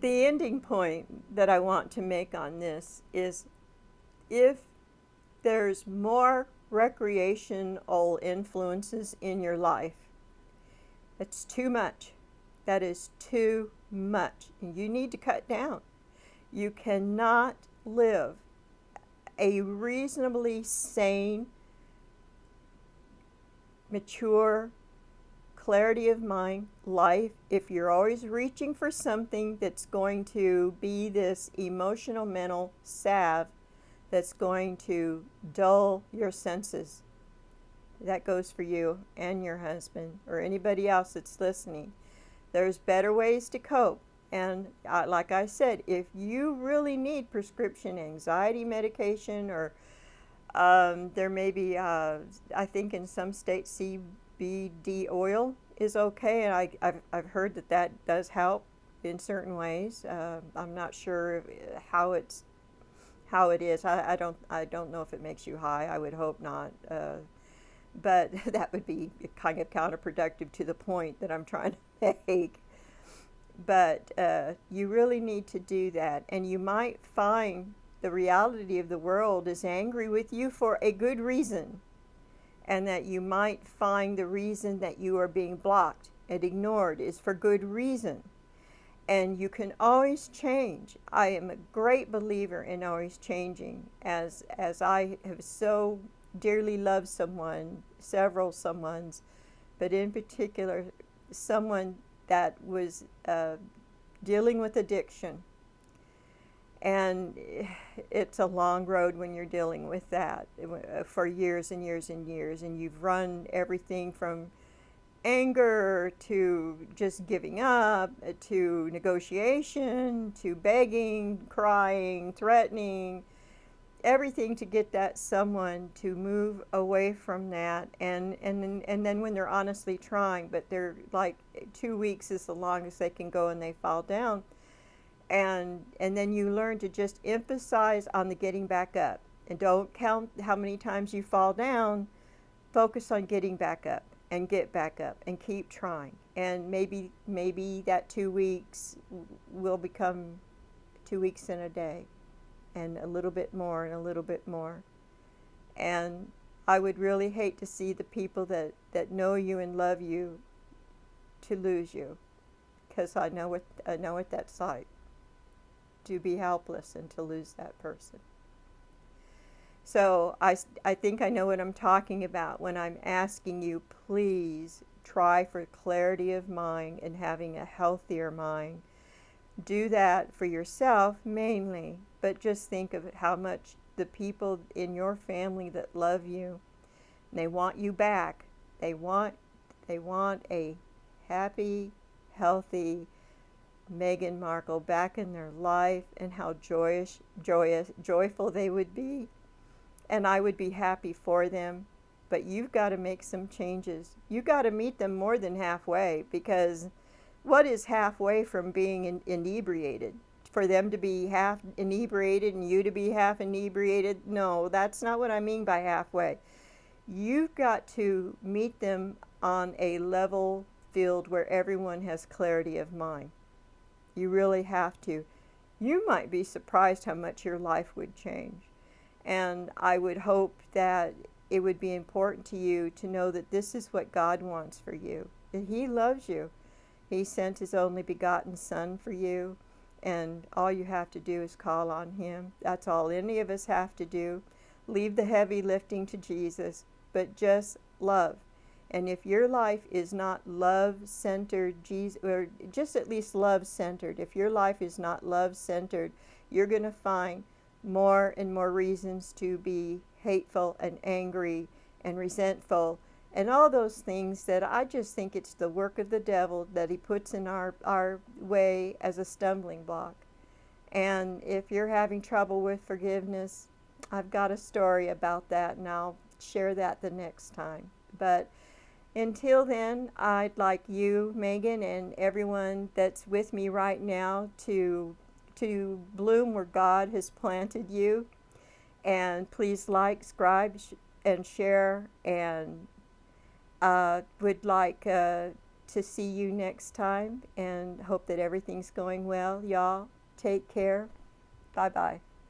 The ending point that I want to make on this is, if there's more recreational influences in your life, it's too much. That is too much. You need to cut down. You cannot live a reasonably sane, mature, clarity of mind life if you're always reaching for something that's going to be this emotional mental salve that's going to dull your senses. That goes for you and your husband or anybody else that's listening. There's better ways to cope. And like I said, if you really need prescription anxiety medication, or there may be, I think in some states, CBD oil is okay, and I've heard that that does help in certain ways. I'm not sure how it is. I don't know if it makes you high. I would hope not. But that would be kind of counterproductive to the point that I'm trying to make. But you really need to do that, and you might find the reality of the world is angry with you for a good reason, and that you might find the reason that you are being blocked and ignored is for good reason. And you can always change. I am a great believer in always changing, as I have so dearly loved someone, several someones, but in particular someone that was dealing with addiction. And it's a long road when you're dealing with that for years and years and years. And you've run everything from anger to just giving up to negotiation to begging, crying, threatening, everything to get that someone to move away from that. And then when they're honestly trying, but they're like 2 weeks is the longest they can go and they fall down. And then you learn to just emphasize on the getting back up, and don't count how many times you fall down. Focus on getting back up and get back up and keep trying. And maybe that 2 weeks will become 2 weeks in a day, and a little bit more and a little bit more. And I would really hate to see the people that know you and love you to lose you, because I know what that's like, to be helpless and to lose that person. So I think I know what I'm talking about when I'm asking you, please try for clarity of mind and having a healthier mind. Do that for yourself mainly, but just think of how much the people in your family that love you, they want you back. They want a happy, healthy Meghan Markle back in their life, and how joyful they would be. And I would be happy for them. But you've got to make some changes. You've got to meet them more than halfway, because what is halfway from being inebriated? For them to be half inebriated and you to be half inebriated? No, that's not what I mean by halfway. You've got to meet them on a level field where everyone has clarity of mind. You really have to. You might be surprised how much your life would change. And I would hope that it would be important to you to know that this is what God wants for you. That He loves you. He sent His only begotten Son for you, and all you have to do is call on Him. That's all any of us have to do. Leave the heavy lifting to Jesus, but just love. And if your life is not love-centered, Jesus, or just at least love-centered, if your life is not love-centered, you're going to find more and more reasons to be hateful and angry and resentful and all those things that I just think it's the work of the devil that he puts in our way as a stumbling block. And if you're having trouble with forgiveness, I've got a story about that, and I'll share that the next time. But until then, I'd like you, Megan, and everyone that's with me right now to bloom where God has planted you. And please like, subscribe, and share. And would like to see you next time and hope that everything's going well. Y'all, take care. Bye-bye.